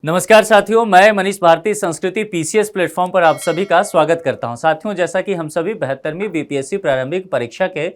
नमस्कार साथियों, मैं मनीष भारती संस्कृति पीसीएस प्लेटफॉर्म पर आप सभी का स्वागत करता हूं। साथियों, जैसा कि हम सभी 72वीं बीपीएससी प्रारंभिक परीक्षा के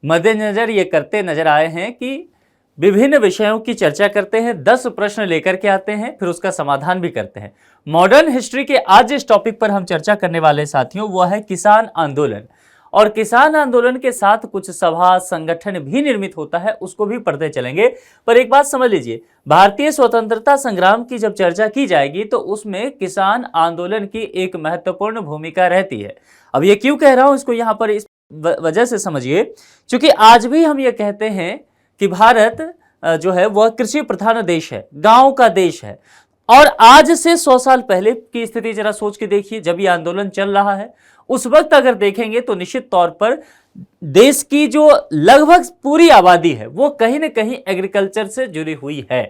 मद्देनजर ये करते नजर आए हैं कि विभिन्न विषयों की चर्चा करते हैं, 10 प्रश्न लेकर के आते हैं, फिर उसका समाधान भी करते हैं। मॉडर्न हिस्ट्री के आज जिस टॉपिक पर हम चर्चा करने वाले साथियों वो है किसान आंदोलन। और किसान आंदोलन के साथ कुछ सभा संगठन भी निर्मित होता है, उसको भी पढ़ते चलेंगे। पर एक बात समझ लीजिए, भारतीय स्वतंत्रता संग्राम की जब चर्चा की जाएगी तो उसमें किसान आंदोलन की एक महत्वपूर्ण भूमिका रहती है। अब ये क्यों कह रहा हूं, इसको यहां पर इस वजह से समझिए, क्योंकि आज भी हम ये कहते हैं कि भारत जो है वह कृषि प्रधान देश है, गांव का देश है। और आज से 100 साल पहले की स्थिति जरा सोच के देखिए, जब ये आंदोलन चल रहा है उस वक्त अगर देखेंगे तो निश्चित तौर पर देश की जो लगभग पूरी आबादी है वो कहीं ना कहीं एग्रीकल्चर से जुड़ी हुई है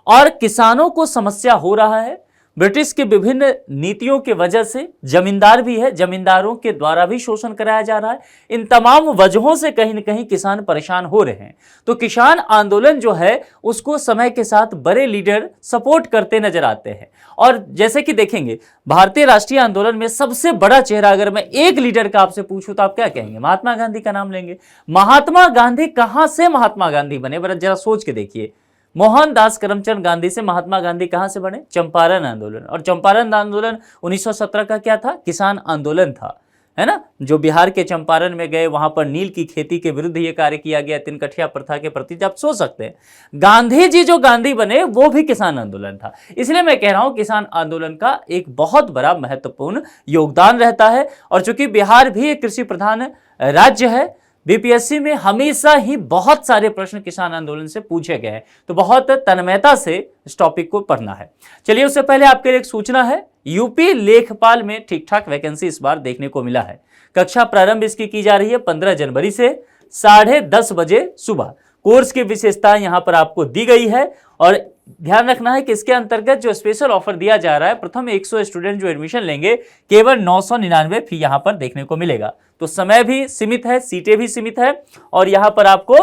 और किसानों को समस्या हो रहा है। ब्रिटिश की विभिन्न नीतियों की वजह से जमींदार भी है, जमींदारों के द्वारा भी शोषण कराया जा रहा है। इन तमाम वजहों से कहीं न कहीं किसान परेशान हो रहे हैं। तो किसान आंदोलन जो है उसको समय के साथ बड़े लीडर सपोर्ट करते नजर आते हैं। और जैसे कि देखेंगे, भारतीय राष्ट्रीय आंदोलन में सबसे बड़ा चेहरा अगर मैं एक लीडर का आपसे पूछूं तो आप क्या कहेंगे? महात्मा गांधी का नाम लेंगे। महात्मा गांधी कहां से महात्मा गांधी बने, जरा सोच के देखिए। मोहनदास करमचंद गांधी से महात्मा गांधी कहां से बने? चंपारण आंदोलन। और चंपारण आंदोलन 1917 का क्या था? किसान आंदोलन था, है ना। जो बिहार के चंपारण में गए, वहां पर नील की खेती के विरुद्ध यह कार्य किया गया, तिनकठिया प्रथा के प्रति। आप सोच सकते हैं गांधी जी जो गांधी बने वो भी किसान आंदोलन था। इसलिए मैं कह रहा हूं किसान आंदोलन का एक बहुत बड़ा महत्वपूर्ण योगदान रहता है। और चूंकि बिहार भी एक कृषि प्रधान राज्य है, बीपीएससी में हमेशा ही बहुत सारे प्रश्न किसान आंदोलन से पूछे गए हैं, तो बहुत तन्मयता से इस टॉपिक को पढ़ना है। चलिए, उससे पहले आपके लिए एक सूचना है। यूपी लेखपाल में ठीक ठाक वैकेंसी इस बार देखने को मिला है। कक्षा प्रारंभ इसकी की जा रही है 15 जनवरी से 10:30 बजे सुबह। कोर्स की विशेषताएं यहां पर आपको दी गई है और ध्यान रखना है कि इसके अंतर्गत जो स्पेशल ऑफर दिया जा रहा है, प्रथम 100 स्टूडेंट जो एडमिशन लेंगे केवल 999 फी यहां पर देखने को मिलेगा। तो समय भी सीमित है, सीटें भी सीमित है। और यहां पर आपको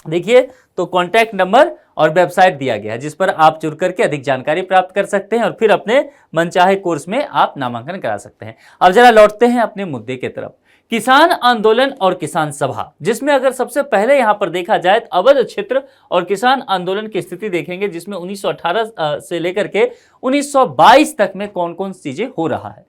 देखिए तो कॉन्टैक्ट नंबर और वेबसाइट दिया गया है जिस पर आप जुड़ करके अधिक जानकारी प्राप्त कर सकते हैं और फिर अपने मनचाहे कोर्स में आप नामांकन करा सकते हैं। अब जरा लौटते हैं अपने मुद्दे की तरफ। किसान आंदोलन और किसान सभा, जिसमें अगर सबसे पहले यहां पर देखा जाए तो अवध क्षेत्र और किसान आंदोलन की स्थिति देखेंगे, जिसमें 1918 से लेकर के 1922 तक में कौन कौन चीजें हो रहा है।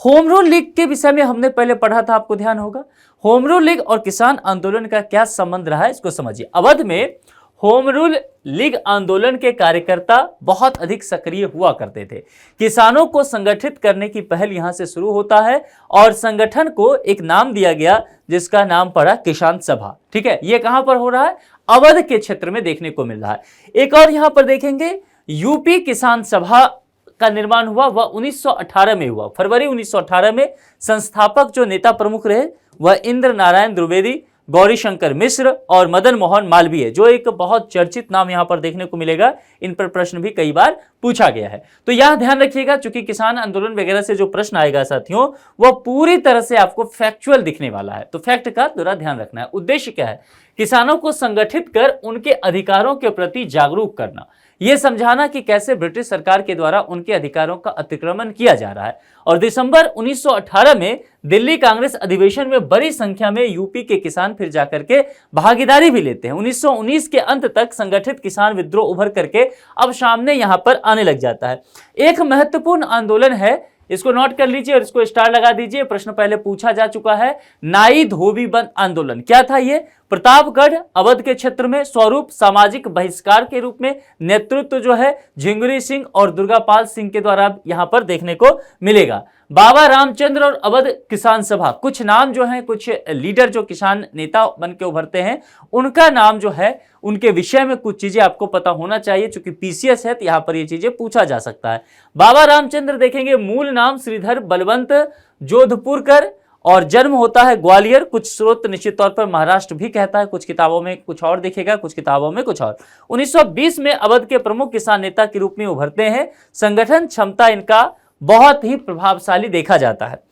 होम रूल लीग के विषय में हमने पहले पढ़ा था, आपको ध्यान होगा। होम रूल लीग और किसान आंदोलन का क्या संबंध रहा है, इसको समझिए। अवध में होम रूल लीग आंदोलन के कार्यकर्ता बहुत अधिक सक्रिय हुआ करते थे। किसानों को संगठित करने की पहल यहां से शुरू होता है और संगठन को एक नाम दिया गया जिसका नाम पड़ा किसान सभा। ठीक है, यह कहां पर हो रहा है? अवध के क्षेत्र में देखने को मिल रहा है। एक और यहां पर देखेंगे, यूपी किसान सभा का निर्माण हुआ, वह 1918 में हुआ। फरवरी 1918 में संस्थापक जो नेता प्रमुख रहे वह इंद्र नारायण द्विवेदी, गौरी शंकर मिश्र और मदन मोहन मालवीय, जो एक बहुत चर्चित नाम यहां पर देखने को मिलेगा। इन पर प्रश्न भी कई बार पूछा गया है, तो यहां ध्यान रखिएगा। चूंकि किसान आंदोलन वगैरह से जो प्रश्न आएगा साथियों, वह पूरी तरह से आपको फैक्चुअल दिखने वाला है, तो फैक्ट का थोड़ा ध्यान रखना है। उद्देश्य क्या है? किसानों को संगठित कर उनके अधिकारों के प्रति जागरूक करना, यह समझाना कि कैसे ब्रिटिश सरकार के द्वारा उनके अधिकारों का अतिक्रमण किया जा रहा है। और दिसंबर 1918 में दिल्ली कांग्रेस अधिवेशन में बड़ी संख्या में यूपी के किसान फिर जाकर के भागीदारी भी लेते हैं। 1919 के अंत तक संगठित किसान विद्रोह उभर करके अब सामने यहां पर आने लग जाता है। एक महत्वपूर्ण आंदोलन है, इसको नोट कर लीजिए और इसको स्टार लगा दीजिए। प्रश्न पहले पूछा जा चुका है, नाई धोबी बंद आंदोलन। क्या था ये? प्रतापगढ़ अवध के क्षेत्र में स्वरूप सामाजिक बहिष्कार के रूप में नेतृत्व जो है झिंगुरी सिंह और दुर्गापाल सिंह के द्वारा यहां पर देखने को मिलेगा। बाबा रामचंद्र और अवध किसान सभा, कुछ नाम जो हैं, कुछ लीडर जो किसान नेता बन के उभरते हैं, उनका नाम जो है, उनके विषय में कुछ चीजें आपको पता होना चाहिए। चूंकि पीसीएस है तो यहां पर ये चीजें पूछा जा सकता है। बाबा रामचंद्र देखेंगे, मूल नाम श्रीधर बलवंत जोधपुरकर और जन्म होता है ग्वालियर। कुछ स्रोत निश्चित तौर पर महाराष्ट्र भी कहता है, कुछ किताबों में कुछ और दिखेगा, कुछ किताबों में कुछ और। 1920 में अवध के प्रमुख किसान नेता के रूप में उभरते हैं। संगठन क्षमता इनका बहुत ही प्रभावशाली देखा जाता है।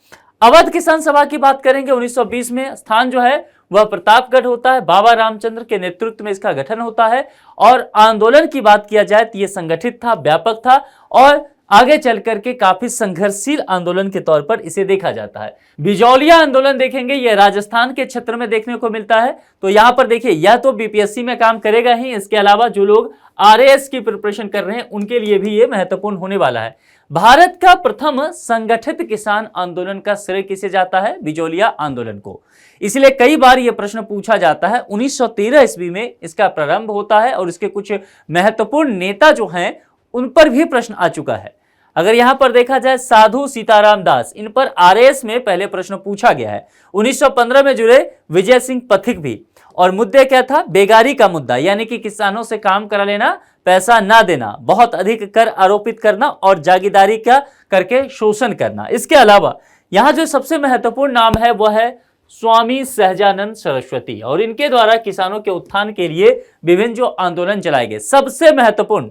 अवध किसान सभा की बात करेंगे, 1920 में स्थान जो है वह प्रतापगढ़ होता है। बाबा रामचंद्र के नेतृत्व में इसका गठन होता है। और आंदोलन की बात किया जाए तो यह संगठित था, व्यापक था और आगे चल करके काफी संघर्षशील आंदोलन के तौर पर इसे देखा जाता है। बिजौलिया आंदोलन देखेंगे, यह राजस्थान के क्षेत्र में देखने को मिलता है। तो यहां पर देखिए, यह तो बीपीएससी में काम करेगा ही, इसके अलावा जो लोग आरएएस की प्रिपरेशन कर रहे हैं उनके लिए भी यह महत्वपूर्ण होने वाला है। भारत का प्रथम संगठित किसान आंदोलन का श्रेय किसे जाता है? बिजौलिया आंदोलन को। इसलिए कई बार यह प्रश्न पूछा जाता है। 1913 ईस्वी में इसका प्रारंभ होता है और इसके कुछ महत्वपूर्ण नेता जो हैं उन पर भी प्रश्न आ चुका है। अगर यहां पर देखा जाए, साधु सीताराम दास, इन पर आरएएस में पहले प्रश्न पूछा गया है। 1915 में जुड़े विजय सिंह पथिक भी। और मुद्दे क्या था? बेगारी का मुद्दा, यानी कि किसानों से काम करा लेना, पैसा ना देना, बहुत अधिक कर आरोपित करना और जागीरदारी का करके शोषण करना। इसके अलावा यहां जो सबसे महत्वपूर्ण नाम है वह है स्वामी सहजानंद सरस्वती, और इनके द्वारा किसानों के उत्थान के लिए विभिन्न जो आंदोलन चलाए गए। सबसे महत्वपूर्ण,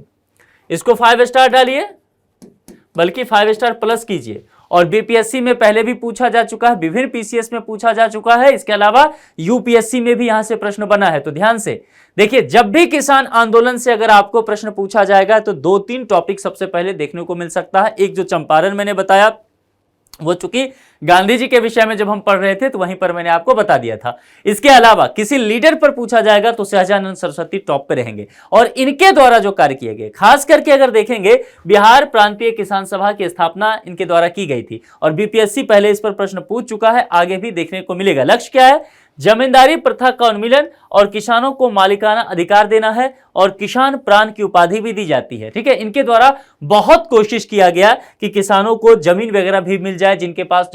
इसको 5 स्टार डालिए, बल्कि 5 स्टार प्लस कीजिए। और बीपीएससी में पहले भी पूछा जा चुका है, विभिन्न पीसीएस में पूछा जा चुका है, इसके अलावा यूपीएससी में भी यहां से प्रश्न बना है। तो ध्यान से देखिए, जब भी किसान आंदोलन से अगर आपको प्रश्न पूछा जाएगा तो 2-3 टॉपिक सबसे पहले देखने को मिल सकता है। एक जो चंपारण मैंने बताया, वो चूंकि गांधी जी के विषय में जब हम पढ़ रहे थे तो वहीं पर मैंने आपको बता दिया था। इसके अलावा किसी लीडर पर पूछा जाएगा तो सहजानंद सरस्वती टॉप पे रहेंगे, और इनके द्वारा जो कार्य किए गए, खास करके अगर देखेंगे, बिहार प्रांतीय किसान सभा की स्थापना इनके द्वारा की गई थी। और बीपीएससी पहले इस पर प्रश्न पूछ चुका है, आगे भी देखने को मिलेगा। लक्ष्य क्या है? जमींदारी प्रथा का उन्मूलन और किसानों को मालिकाना अधिकार देना है, और किसान प्राण की उपाधि भी दी जाती है। ठीक है, इनके द्वारा बहुत कोशिश किया गया कि किसानों को जमीन वगैरह भी मिल जाए, जिनके पास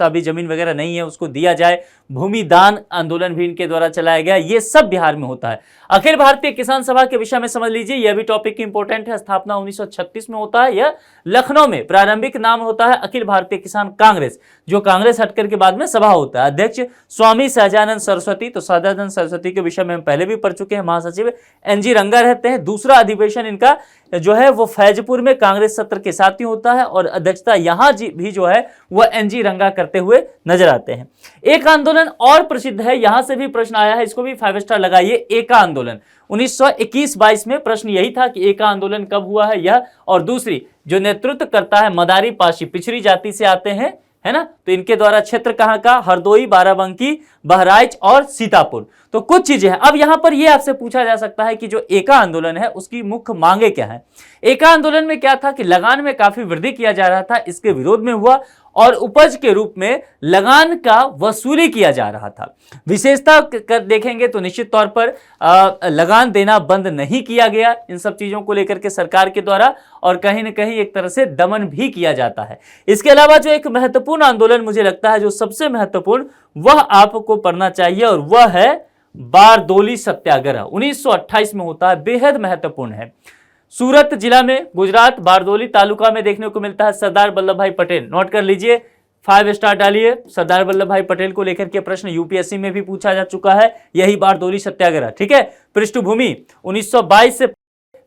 अभी जमीन वगैरह नहीं है उसको दिया जाए। भूमि दान आंदोलन भी इनके द्वारा चलाया गया। ये सब बिहार में होता है। अखिल भारतीय किसान सभा के विषय में समझ लीजिए, यह भी टॉपिक इंपॉर्टेंट है। स्थापना 1936 में होता है। यह लखनऊ में, प्रारंभिक नाम होता है अखिल भारतीय किसान कांग्रेस, जो कांग्रेस हटकर के बाद में सभा होता है। अध्यक्ष स्वामी सहजानंद सरस्वती। तो सहजानंद सरस्वती के विषय में हम पहले भी पढ़ चुके हैं। महासचिव एनजी रंगा रहते हैं। दूसरा अधिवेशन इनका जो है वो फैजपुर में कांग्रेस सत्र के साथ ही होता है, और अध्यक्षता यहां भी जो है वह एनजी रंगा करते हुए नजर आते हैं। एक आंदोलन और प्रसिद्ध है, यहां से भी प्रश्न आया है, इसको भी 5 स्टार लगाइए। एका आंदोलन 1921-22 में प्रश्न यही था कि एका आंदोलन कब हुआ है यह, और दूसरी जो नेतृत्व करता है मदारी पाशी, पिछड़ी जाति से आते हैं, है ना। तो इनके द्वारा क्षेत्र कहां का? हरदोई, बाराबंकी, बहराइच और सीतापुर। तो कुछ चीजें हैं। अब यहां पर यह आपसे पूछा जा सकता है कि जो एका आंदोलन है उसकी मुख्य मांगे क्या है। एका आंदोलन में क्या था कि लगान में काफी वृद्धि किया जा रहा था, इसके विरोध में हुआ, और उपज के रूप में लगान का वसूली किया जा रहा था। विशेषता देखेंगे तो निश्चित तौर पर लगान देना बंद नहीं किया गया इन सब चीजों को लेकर के सरकार के द्वारा, और कहीं ना कहीं एक तरह से दमन भी किया जाता है। इसके अलावा जो एक महत्वपूर्ण आंदोलन मुझे लगता है, जो सबसे महत्वपूर्ण, वह आपको पढ़ना चाहिए, और वह है बारदोली सत्याग्रह। 1928 में होता है, बेहद महत्वपूर्ण है। सूरत जिला में, गुजरात, बारदोली तालुका में देखने को मिलता है। सरदार वल्लभ भाई पटेल, नोट कर लीजिए, 5 स्टार डालिए। सरदार वल्लभ भाई पटेल को लेकर के प्रश्न यूपीएससी में भी पूछा जा चुका है, यही बारदोली सत्याग्रह। ठीक है। पृष्ठभूमि 1922 से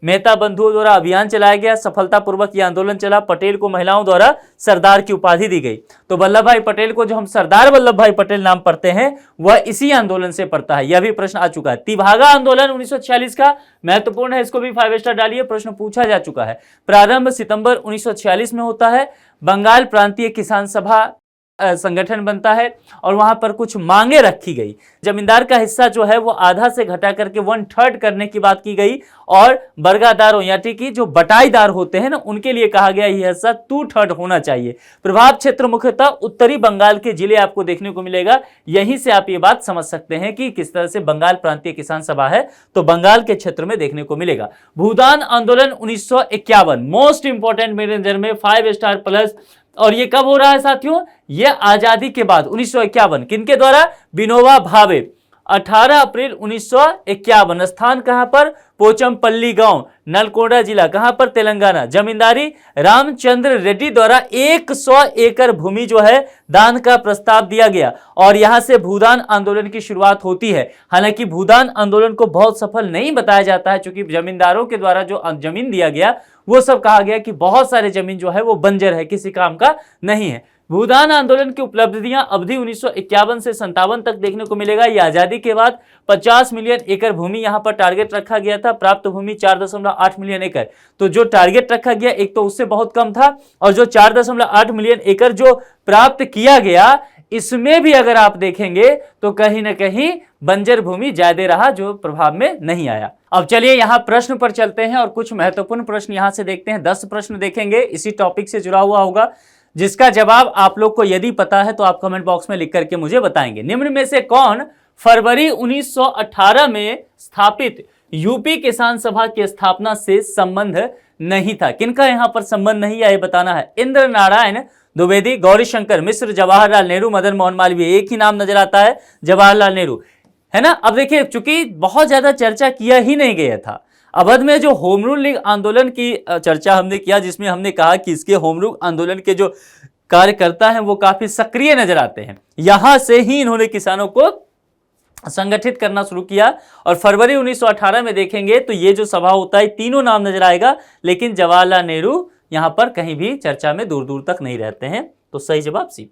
मेहता बंधुओं द्वारा अभियान चलाया गया, सफलतापूर्वक यह आंदोलन चला। पटेल को महिलाओं द्वारा सरदार की उपाधि दी गई। तो वल्लभ भाई पटेल को जो हम सरदार वल्लभ भाई पटेल नाम पढ़ते हैं वह इसी आंदोलन से पड़ता है। यह भी प्रश्न आ चुका है। तिभागा आंदोलन 1946 का महत्वपूर्ण है, इसको भी 5 स्टार डालिए, प्रश्न पूछा जा चुका है। प्रारंभ सितंबर 1946 में होता है। बंगाल प्रांतीय किसान सभा संगठन बनता है, और वहां पर कुछ मांगे रखी गई। जमींदार का हिस्सा जो है वो आधा से घटा करके 1/3 करने की बात की गई, और बर्गादारों यानी कि जो बटाईदार होते हैं ना, उनके लिए कहा गया यह हिस्सा 2/3 होना चाहिए। प्रभाव क्षेत्र मुख्यतः उत्तरी बंगाल के जिले आपको देखने को मिलेगा। यहीं से आप ये बात समझ सकते हैं कि किस तरह से बंगाल प्रांतीय किसान सभा है, तो बंगाल के क्षेत्र में देखने को मिलेगा। भूदान आंदोलन 1951, मोस्ट इंपॉर्टेंट मेरे नजर में, 5 स्टार प्लस। और ये कब हो रहा है साथियों? ये आजादी के बाद 1951। किनके द्वारा? विनोबा भावे। 18 अप्रैल 1951। स्थान कहां पर? पोचमपल्ली गांव, नलकोंडा जिला, कहां पर? तेलंगाना। जमींदारी रामचंद्र रेड्डी द्वारा 100 एकड़ भूमि जो है दान का प्रस्ताव दिया गया, और यहां से भूदान आंदोलन की शुरुआत होती है। हालांकि भूदान आंदोलन को बहुत सफल नहीं बताया जाता है, क्योंकि जमींदारों के द्वारा जो जमीन दिया गया वो सब कहा गया कि बहुत सारे जमीन जो है वो बंजर है, किसी काम का नहीं है। भूदान आंदोलन की उपलब्धियां अवधि 1951 से 57 तक देखने को मिलेगा। ये आजादी के बाद 50 मिलियन एकड़ भूमि यहां पर टारगेट रखा गया था, प्राप्त भूमि 4.8 मिलियन एकड़। तो जो टारगेट रखा गया एक तो उससे बहुत कम था, और जो 4.8 मिलियन एकड़ जो प्राप्त किया गया, इसमें भी अगर आप देखेंगे तो कहीं ना कहीं बंजर भूमि ज्यादा रहा, जो प्रभाव में नहीं आया। अब चलिए यहां प्रश्न पर चलते हैं और कुछ महत्वपूर्ण प्रश्न यहां से देखते हैं। 10 प्रश्न देखेंगे, इसी टॉपिक से जुड़ा हुआ होगा, जिसका जवाब आप लोग को यदि पता है तो आप कमेंट बॉक्स में लिख करके मुझे बताएंगे। निम्न में से कौन फरवरी 1918 में स्थापित यूपी किसान सभा की स्थापना से संबंध नहीं था? किनका यहां पर संबंध नहीं है बताना है। इंद्र नारायण द्विवेदी, गौरीशंकर मिश्र, जवाहरलाल नेहरू, मदन मोहन मालवीय। एक ही नाम नजर आता है, जवाहरलाल नेहरू, है ना। अब देखिए, चूंकि बहुत ज्यादा चर्चा किया ही नहीं गया था, अवध में जो होम रूल लीग आंदोलन की चर्चा हमने किया, जिसमें हमने कहा कि इसके होम रूल आंदोलन के जो कार्यकर्ता हैं वो काफी सक्रिय नजर आते हैं। यहां से ही इन्होंने किसानों को संगठित करना शुरू किया, और फरवरी 1918 में देखेंगे तो ये जो सभा होता है, तीनों नाम नजर आएगा, लेकिन जवाहरलाल नेहरू यहां पर कहीं भी चर्चा में दूर दूर तक नहीं रहते हैं। तो सही जवाब सी।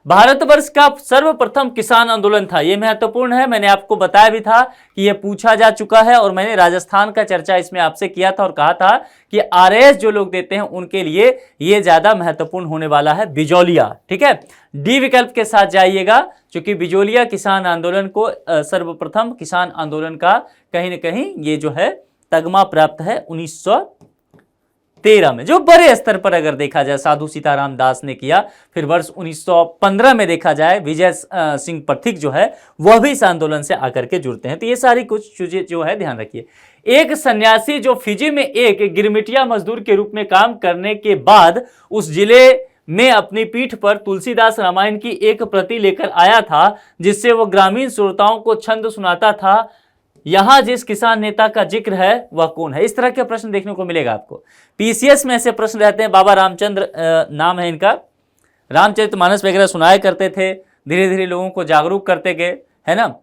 भारतवर्ष का सर्वप्रथम किसान आंदोलन था, यह महत्वपूर्ण है, मैंने आपको बताया भी था कि यह पूछा जा चुका है, और मैंने राजस्थान का चर्चा इसमें आपसे किया था और कहा था कि आरएस जो लोग देते हैं उनके लिए यह ज्यादा महत्वपूर्ण होने वाला है, बिजोलिया। ठीक है, डी विकल्प के साथ जाइएगा, क्योंकि बिजोलिया किसान आंदोलन को सर्वप्रथम किसान आंदोलन का कहीं ना कहीं ये जो है तगमा प्राप्त है 1913 में, जो बड़े स्तर पर अगर देखा जाए साधु सीताराम दास ने किया। फिर वर्ष 1915 में देखा जाए विजय सिंह पथिक जो है वह भी इस आंदोलन से आकर के जुड़ते हैं। तो ये सारी कुछ चीजें जो है ध्यान रखिए। एक सन्यासी जो फिजी में एक गिरमिटिया मजदूर के रूप में काम करने के बाद उस जिले में अपनी पीठ पर तुलसीदास रामायण की एक प्रति लेकर आया था, जिससे वो ग्रामीण श्रोताओं को छंद सुनाता था। यहां जिस किसान नेता का जिक्र है वह कौन है? इस तरह के प्रश्न देखने को मिलेगा आपको। पीसीएस में ऐसे प्रश्न रहते हैं। बाबा रामचंद्र नाम है इनका, रामचरितमानस वगैरह सुनाया करते थे, धीरे धीरे लोगों को जागरूक करते गए, है ना।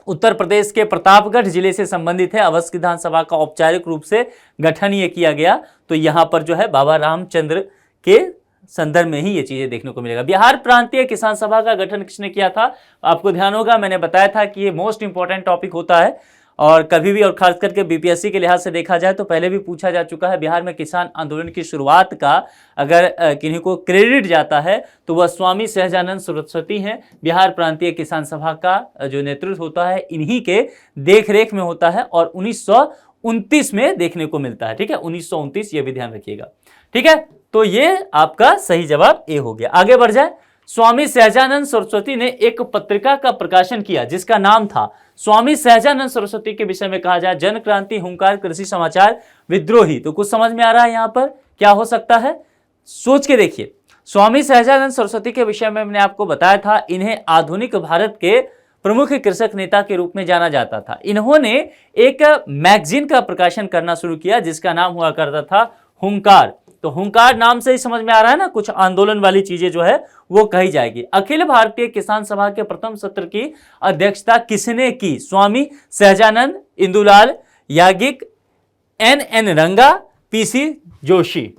उत्तर प्रदेश के प्रतापगढ़ जिले से संबंधित है। अवध विधानसभा का औपचारिक रूप से गठन ये किया गया, तो यहां पर जो है बाबा रामचंद्र के संदर्भ में ही ये चीजें देखने को मिलेगा। बिहार प्रांतीय किसान सभा का गठन किसने किया था? आपको ध्यान होगा, मैंने बताया था कि ये मोस्ट इंपॉर्टेंट टॉपिक होता है, और कभी भी, और खास करके बीपीएससी के लिहाज से देखा जाए तो पहले भी पूछा जा चुका है। बिहार में किसान आंदोलन की शुरुआत का अगर किन्हीं को क्रेडिट जाता है तो वह स्वामी सहजानंद सरस्वती हैं। बिहार प्रांतीय किसान सभा का जो नेतृत्व होता है इन्हीं के देखरेख में होता है, और 1929 में देखने को मिलता है। ठीक है, 1929, ये भी ध्यान रखिएगा। ठीक है, तो ये आपका सही जवाब ए हो गया। आगे बढ़ जाए। स्वामी सहजानंद सरस्वती ने एक पत्रिका का प्रकाशन किया जिसका नाम था, स्वामी सहजानंद सरस्वती के विषय में कहा जाए, जन क्रांति, हुंकार, कृषि समाचार, विद्रोही। तो कुछ समझ में आ रहा है यहां पर क्या हो सकता है? सोच के देखिए। स्वामी सहजानंद सरस्वती के विषय में मैंने आपको बताया था, इन्हें आधुनिक भारत के प्रमुख कृषक नेता के रूप में जाना जाता था। इन्होंने एक मैगजीन का प्रकाशन करना शुरू किया जिसका नाम हुआ करता था हुंकार। तो हुंकार नाम से ही समझ में आ रहा है ना, कुछ आंदोलन वाली चीजें जो है वो कही जाएगी। अखिल भारतीय किसान सभा के प्रथम सत्र की अध्यक्षता किसने की? स्वामी सहजानंद, इंदुलाल याज्ञिक, एन रंगा, पीसी जोशी।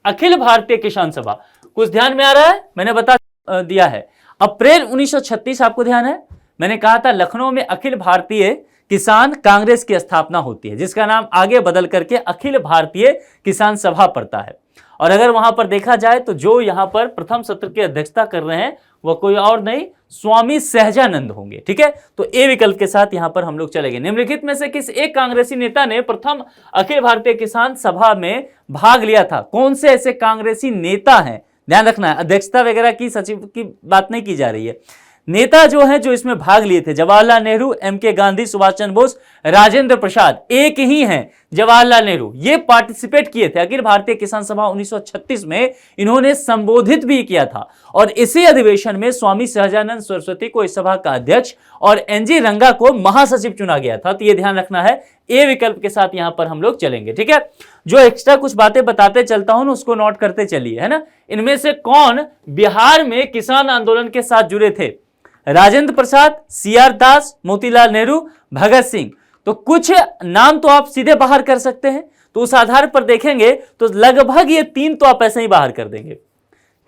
अखिल भारतीय किसान सभा, कुछ ध्यान में आ रहा है? मैंने बता दिया है। अप्रैल 1936 आपको ध्यान है, मैंने कहा था लखनऊ में अखिल भारतीय किसान कांग्रेस की स्थापना होती है, जिसका नाम आगे बदल करके अखिल भारतीय किसान सभा पड़ता है। और अगर वहां पर देखा जाए तो जो यहां पर प्रथम सत्र की अध्यक्षता कर रहे हैं वह कोई और नहीं, स्वामी सहजानंद होंगे। ठीक है, तो ए विकल्प के साथ यहां पर हम लोग चलेंगे। निम्नलिखित में से किस एक कांग्रेसी नेता ने प्रथम अखिल भारतीय किसान सभा में भाग लिया था? कौन से ऐसे कांग्रेसी नेता हैं? ध्यान रखना है, अध्यक्षता वगैरह की, सचिव की बात नहीं की जा रही है। नेता जो है जो इसमें भाग लिए थे, जवाहरलाल नेहरू, एम.के. गांधी, सुभाष चंद्र बोस, राजेंद्र प्रसाद, एक ही हैं, जवाहरलाल नेहरू। ये पार्टिसिपेट किए थे अखिल भारतीय किसान सभा 1936 में, इन्होंने संबोधित भी किया था। और इसी अधिवेशन में स्वामी सहजानंद सरस्वती को इस सभा का अध्यक्ष और एन.जी. रंगा को महासचिव चुना गया था। तो ये ध्यान रखना है, ए विकल्प के साथ यहां पर हम लोग चलेंगे। ठीक है, जो एक्स्ट्रा कुछ बातें बताते चलता हूं उसको नोट करते चलिए, है ना। इनमें से कौन बिहार में किसान आंदोलन के साथ जुड़े थे? राजेंद्र प्रसाद, सी.आर. दास, मोतीलाल नेहरू, भगत सिंह। तो कुछ नाम तो आप सीधे बाहर कर सकते हैं, तो उस आधार पर देखेंगे तो लगभग ये तीन तो आप ऐसे ही बाहर कर देंगे।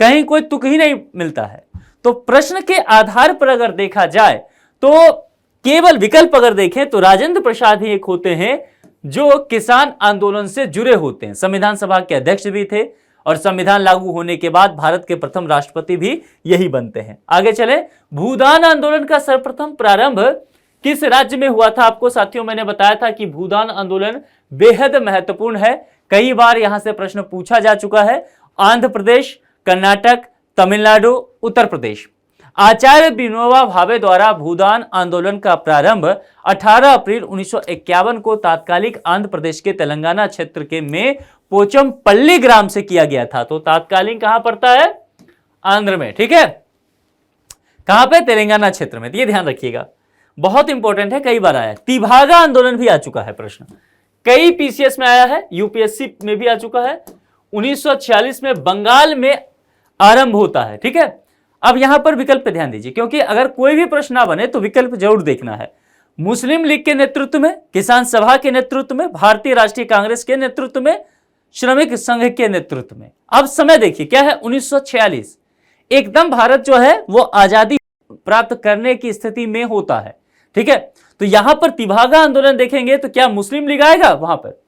कहीं कोई तुक ही नहीं मिलता है। तो प्रश्न के आधार पर अगर देखा जाए तो केवल विकल्प अगर देखें तो राजेंद्र प्रसाद ही एक होते हैं जो किसान आंदोलन से जुड़े होते हैं। संविधान सभा के अध्यक्ष भी थे और संविधान लागू होने के बाद भारत के प्रथम राष्ट्रपति भी यही बनते हैं। आगे चले, भूदान आंदोलन का सर्वप्रथम प्रारंभ किस राज्य में हुआ था? आपको साथियों मैंने बताया था कि भूदान आंदोलन बेहद महत्वपूर्ण है, कई बार यहां से प्रश्न पूछा जा चुका है। आंध्र प्रदेश, कर्नाटक, तमिलनाडु, उत्तर प्रदेश। आचार्य विनोबा भावे द्वारा भूदान आंदोलन का प्रारंभ 18 अप्रैल 1951 को तात्कालिक आंध्र प्रदेश के तेलंगाना क्षेत्र के में पोचमपल्ली ग्राम से किया गया था। तो तात्कालिक कहां पड़ता है? आंध्र में, ठीक है। कहां पे? तेलंगाना क्षेत्र में। ये ध्यान रखिएगा, बहुत इंपॉर्टेंट है, कई बार आया है। तिभागा आंदोलन भी आ चुका है प्रश्न, कई पीसीएस में आया है, यूपीएससी में भी आ चुका है। 1946 में बंगाल में आरंभ होता है, ठीक है। अब यहां पर विकल्प पे ध्यान दीजिए, क्योंकि अगर कोई भी प्रश्न ना बने तो विकल्प जरूर देखना है। मुस्लिम लीग के नेतृत्व में, किसान सभा के नेतृत्व में, भारतीय राष्ट्रीय कांग्रेस के नेतृत्व में, श्रमिक संघ के नेतृत्व में। अब समय देखिए क्या है, 1946, एकदम भारत जो है वो आजादी प्राप्त करने की स्थिति में होता है, ठीक है। तो यहां पर तिभागा आंदोलन देखेंगे तो क्या मुस्लिम लीग आएगा? वहां पर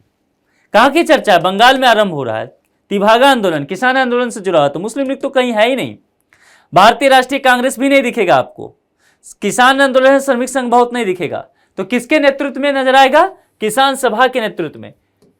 कहां की चर्चा है? बंगाल में आरंभ हो रहा है तिभागा आंदोलन, किसान आंदोलन से जुड़ा हुआ, तो मुस्लिम लीग तो कहीं है ही नहीं। भारतीय राष्ट्रीय कांग्रेस भी नहीं दिखेगा आपको, किसान आंदोलन, श्रमिक संघ बहुत नहीं दिखेगा। तो किसके नेतृत्व में नजर आएगा? किसान सभा के नेतृत्व में।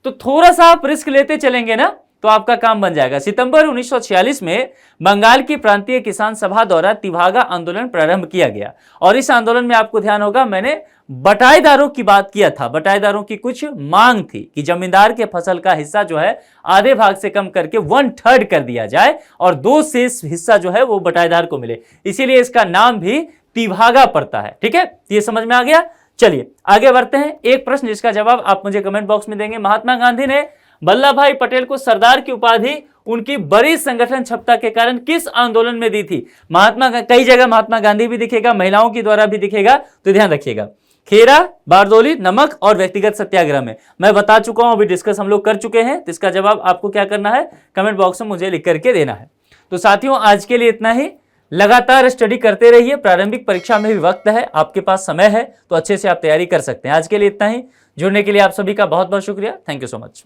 तो थोड़ा सा आप रिस्क लेते चलेंगे ना तो आपका काम बन जाएगा। सितंबर 1946 में बंगाल की प्रांतीय किसान सभा द्वारा तिभागा आंदोलन प्रारंभ किया गया और इस आंदोलन में आपको ध्यान होगा मैंने बटाईदारों की बात किया था। बटाईदारों की कुछ मांग थी कि जमींदार के फसल का हिस्सा जो है आधे भाग से कम करके 1/3 कर दिया जाए और 2 शेष हिस्सा जो है वो बटाईदार को मिले, इसीलिए इसका नाम भी तिभागा पड़ता है, ठीक है। ये समझ में आ गया। चलिए आगे बढ़ते हैं। एक प्रश्न जिसका जवाब आप मुझे कमेंट बॉक्स में देंगे। महात्मा गांधी ने वल्लभ भाई पटेल को सरदार की उपाधि उनकी बड़ी संगठन क्षमता के कारण किस आंदोलन में दी थी? कई जगह महात्मा गांधी भी दिखेगा, महिलाओं के द्वारा भी दिखेगा, तो ध्यान रखिएगा। खेरा, बारदोली, नमक और व्यक्तिगत सत्याग्रह में। मैं बता चुका हूं, अभी डिस्कस हम लोग कर चुके हैं, तो इसका जवाब आपको क्या करना है? कमेंट बॉक्स में मुझे लिख करके देना है। तो साथियों आज के लिए इतना ही। लगातार स्टडी करते रहिए, प्रारंभिक परीक्षा में भी वक्त है, आपके पास समय है, तो अच्छे से आप तैयारी कर सकते हैं। आज के लिए इतना ही। जुड़ने के लिए आप सभी का बहुत बहुत शुक्रिया। Thank you so much.